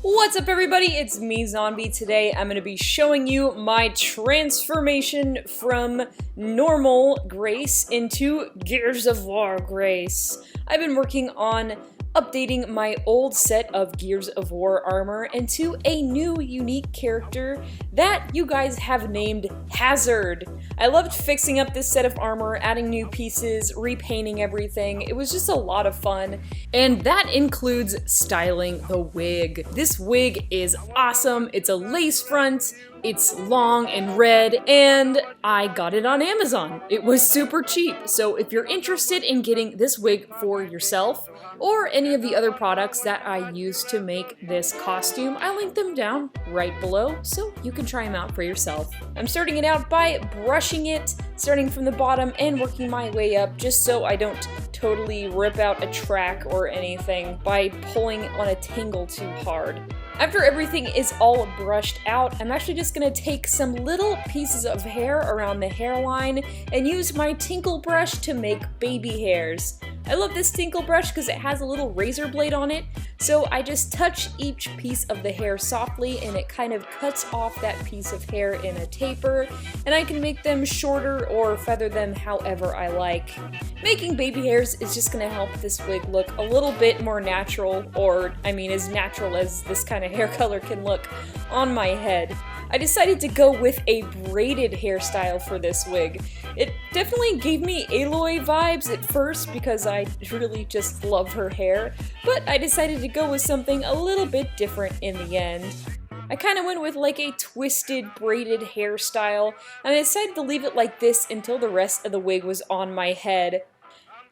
What's up everybody, it's me Zombie. Today I'm going to be showing you my transformation from normal Grace into Gears of War Grace. I've been working on updating my old set of Gears of War armor into a new unique character that you guys have named Hazard. I loved fixing up this set of armor, adding new pieces, repainting everything. It was just a lot of fun, and that includes styling the wig. This wig is awesome. It's a lace front, it's long and red, and I got it on Amazon. It was super cheap, so if you're interested in getting this wig for yourself, or any of the other products that I use to make this costume, I link them down right below so you can try them out for yourself. I'm starting it out by brushing it, starting from the bottom and working my way up just so I don't totally rip out a track or anything by pulling on a tangle too hard. After everything is all brushed out, I'm actually just going to take some little pieces of hair around the hairline and use my tinkle brush to make baby hairs. I love this tinkle brush because it has a little razor blade on it, so I just touch each piece of the hair softly and it kind of cuts off that piece of hair in a taper, and I can make them shorter or feather them however I like. Making baby hairs is just going to help this wig look a little bit more natural, or I mean as natural as this kind of hair color can look on my head. I decided to go with a braided hairstyle for this wig. It definitely gave me Aloy vibes at first because I really just love her hair, but I decided to go with something a little bit different in the end. I kind of went with like a twisted braided hairstyle, and I decided to leave it like this until the rest of the wig was on my head.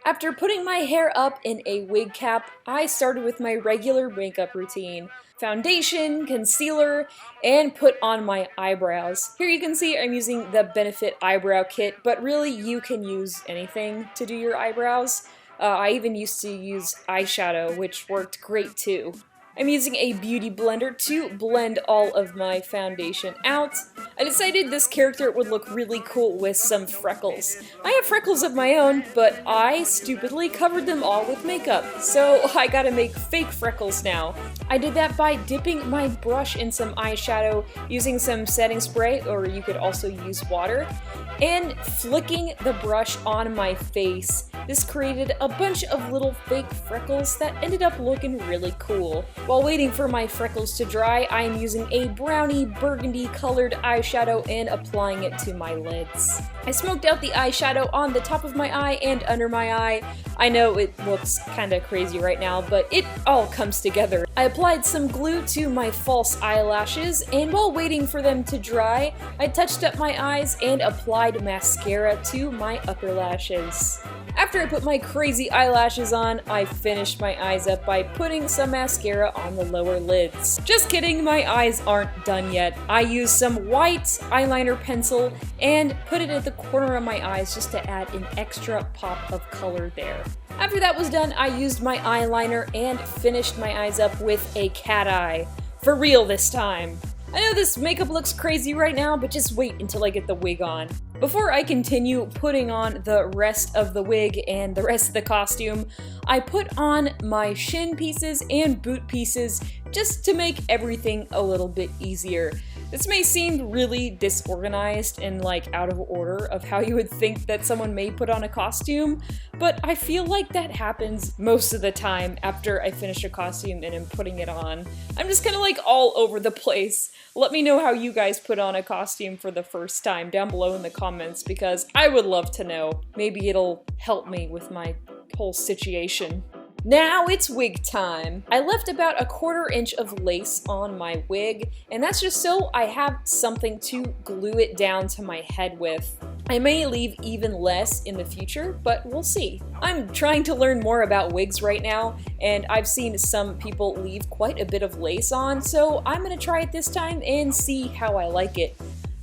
After putting my hair up in a wig cap, I started with my regular makeup routine. Foundation, concealer, and put on my eyebrows. Here you can see I'm using the Benefit Eyebrow Kit, but really you can use anything to do your eyebrows. I even used to use eyeshadow, which worked great too. I'm using a beauty blender to blend all of my foundation out. I decided this character would look really cool with some freckles. I have freckles of my own, but I stupidly covered them all with makeup, so I gotta make fake freckles now. I did that by dipping my brush in some eyeshadow, using some setting spray, or you could also use water, and flicking the brush on my face. This created a bunch of little fake freckles that ended up looking really cool. While waiting for my freckles to dry, I am using a brownie burgundy colored eyeshadow and applying it to my lids. I smoked out the eyeshadow on the top of my eye and under my eye. I know it looks kinda crazy right now, but it all comes together. I applied some glue to my false eyelashes, and while waiting for them to dry, I touched up my eyes and applied mascara to my upper lashes. After I put my crazy eyelashes on, I finished my eyes up by putting some mascara on the lower lids. Just kidding, my eyes aren't done yet. I used some white eyeliner pencil and put it at the corner of my eyes just to add an extra pop of color there. After that was done, I used my eyeliner and finished my eyes up with a cat eye. For real this time. I know this makeup looks crazy right now, but just wait until I get the wig on. Before I continue putting on the rest of the wig and the rest of the costume, I put on my shin pieces and boot pieces just to make everything a little bit easier. This may seem really disorganized and like out of order of how you would think that someone may put on a costume, but I feel like that happens most of the time after I finish a costume and am putting it on. I'm just kind of like all over the place. Let me know how you guys put on a costume for the first time down below in the comments because I would love to know. Maybe it'll help me with my whole situation. Now it's wig time. I left about 1/4 inch of lace on my wig, and that's just so I have something to glue it down to my head with. I may leave even less in the future, but we'll see. I'm trying to learn more about wigs right now, and I've seen some people leave quite a bit of lace on, so I'm gonna try it this time and see how I like it.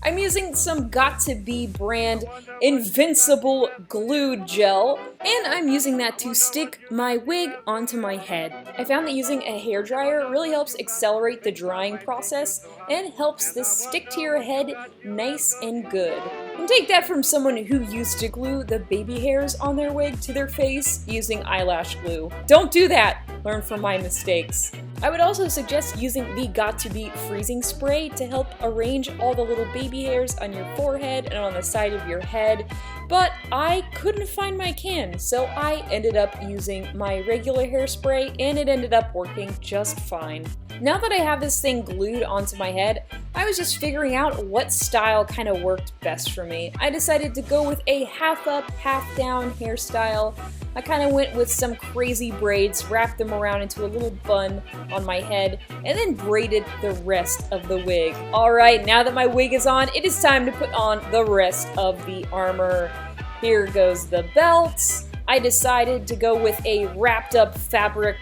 I'm using some Got2b brand Invincible Glue Gel, and I'm using that to stick my wig onto my head. I found that using a hairdryer really helps accelerate the drying process and helps this stick to your head nice and good. And take that from someone who used to glue the baby hairs on their wig to their face using eyelash glue. Don't do that! Learn from my mistakes. I would also suggest using the Got to Be freezing spray to help arrange all the little baby hairs on your forehead and on the side of your head, but I couldn't find my can, so I ended up using my regular hairspray and it ended up working just fine. Now that I have this thing glued onto my head, I was just figuring out what style kind of worked best for me. I decided to go with a half up, half down hairstyle. I kind of went with some crazy braids, wrapped them around into a little bun on my head, and then braided the rest of the wig. Alright, now that my wig is on, it is time to put on the rest of the armor. Here goes the belt. I decided to go with a wrapped up fabric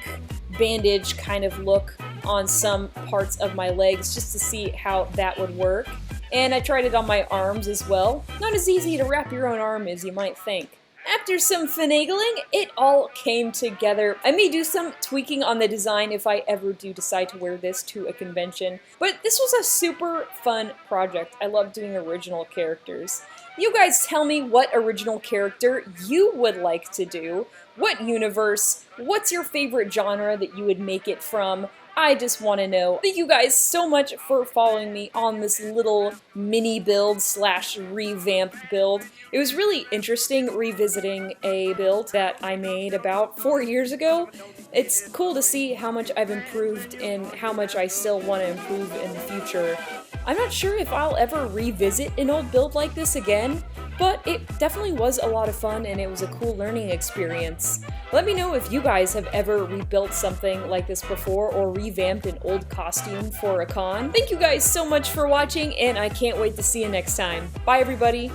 bandage kind of look on some parts of my legs just to see how that would work. And I tried it on my arms as well. Not as easy to wrap your own arm as you might think. After some finagling, it all came together. I may do some tweaking on the design if I ever do decide to wear this to a convention, but this was a super fun project. I love doing original characters. You guys tell me what original character you would like to do, what universe, what's your favorite genre that you would make it from. I just want to know. Thank you guys so much for following me on this little mini build slash revamp build. It was really interesting revisiting a build that I made about 4 years ago. It's cool to see how much I've improved and how much I still want to improve in the future. I'm not sure if I'll ever revisit an old build like this again, but it definitely was a lot of fun and it was a cool learning experience. Let me know if you guys have ever rebuilt something like this before or revamped an old costume for a con. Thank you guys so much for watching and I can't wait to see you next time. Bye everybody!